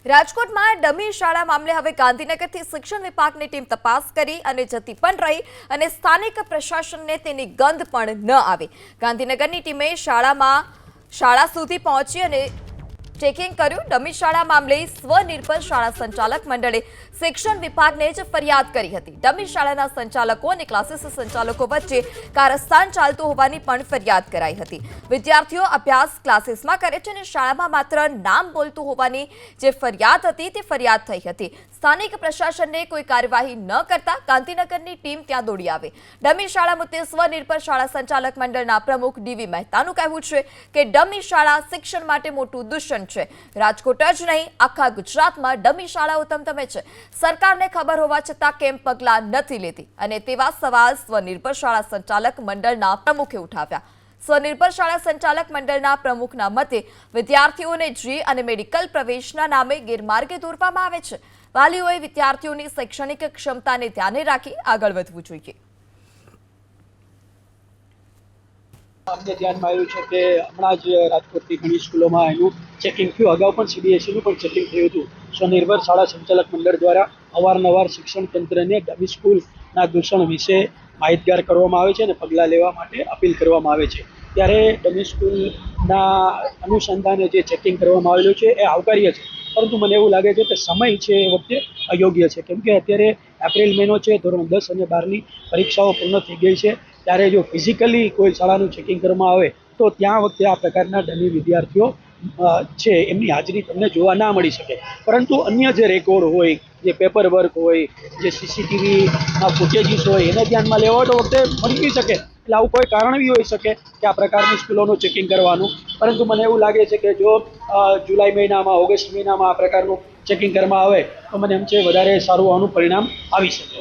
રાજકોટમાં ડમી શાળા મામલે હવે ગાંધીનગરથી શિક્ષણ વિભાગની ટીમ તપાસ કરી અને જતી પણ રહી અને સ્થાનિક પ્રશાસનને તેની ગંધ પણ ન આવે। ગાંધીનગરની ટીમે શાળા સુધી પહોંચી અને ચેકિંગ કર્યું। ડમી શાળા મામલે સ્વનિર્ભર શાળા સંચાલક મંડળે શિક્ષણ વિભાગને જ ફરિયાદ કરી હતી। ડમી શાળાના સંચાલકો અને ક્લાસીસ સંચાલકો વચ્ચે કારસ્તાન ચાલતું હોવાની પણ ફરિયાદ કરાઈ હતી। વિદ્યાર્થીઓ અભ્યાસ ક્લાસીસમાં કરે છે અને શાળામાં માત્ર નામ બોલતું હોવાની જે ફરિયાદ હતી તે ફરિયાદ થઈ હતી। સ્થાનિક પ્રશાસનને કોઈ કાર્યવાહી ન કરતા ગાંધીનગરની ટીમ ત્યાં દોડી આવી। ડમી શાળા મુદ્દે સ્વનિર્ભર શાળા સંચાલક મંડળના પ્રમુખ ડીવી મહેતાનું કહેવું છે કે ડમી શાળા શિક્ષણ માટે મોટું દુષ્યંત છે। રાજકોટ જ નહીં આખા ગુજરાતમાં ડમી શાળાઓ તમતમે છે। સરકારને ખબર હોવા છતાં કેમ પગલાં નથી લેતી અને તેવા સવાલ સ્વનિર્ભર શાળા સંચાલક મંડળના પ્રમુખે ઉઠાવ્યા। સ્વનિર્ભર શાળા સંચાલક મંડળના પ્રમુખના મતે વિદ્યાર્થીઓને જી અને મેડિકલ પ્રવેશના નામે ગેરમાર્ગે દોરવામાં આવે છે। વાલીઓએ વિદ્યાર્થીઓની શૈક્ષણિક ક્ષમતાને ધ્યાને રાખી આગળ વધવું જોઈએ। અમને ધ્યાનમાં આવ્યું છે કે હમણાં જ રાજકોટની ઘણી સ્કૂલોમાં એનું ચેકિંગ થયું। અગાઉ પણ સીબીએસઈનું પણ ચેકિંગ થયું હતું। સ્વનિર્ભર શાળા સંચાલક મંડળ દ્વારા અવારનવાર શિક્ષણ તંત્રને ડમી સ્કૂલના દૂષણ વિશે માહિતગાર કરવામાં આવે છે અને પગલાં લેવા માટે અપીલ કરવામાં આવે છે। ત્યારે ડમી સ્કૂલના અનુસંધાને જે ચેકિંગ કરવામાં આવેલું છે એ આવકાર્ય છે, પરંતુ મને એવું લાગે છે કે સમય છે એ વખતે અયોગ્ય છે, કેમ કે અત્યારે એપ્રિલ મહિનો છે, ધોરણ 10 અને 12ની પરીક્ષાઓ પૂર્ણ થઈ ગઈ છે। ત્યારે જો ફિઝિકલી કોઈ શાળાનું ચેકિંગ કરવામાં આવે તો ત્યાં વખતે આ પ્રકારના ડમી વિદ્યાર્થીઓ છે એમની હાજરી તમને જોવા ના મળી શકે, પરંતુ અન્ય જે રેકોર્ડ હોય, જે પેપર વર્ક હોય, જે સીસીટીવીના ફૂટેજીસ હોય એને ધ્યાનમાં લેવા હોય તો વખતે મળી શકે। એટલે આવું કોઈ કારણ બી હોઈ શકે કે આ પ્રકારની સ્કૂલોનું ચેકિંગ કરવાનું, પરંતુ મને એવું લાગે છે કે જો જુલાઈ મહિનામાં, ઓગસ્ટ મહિનામાં આ પ્રકારનું ચેકિંગ કરવામાં આવે તો મને એમ છે વધારે સારું આનું પરિણામ આવી શકે।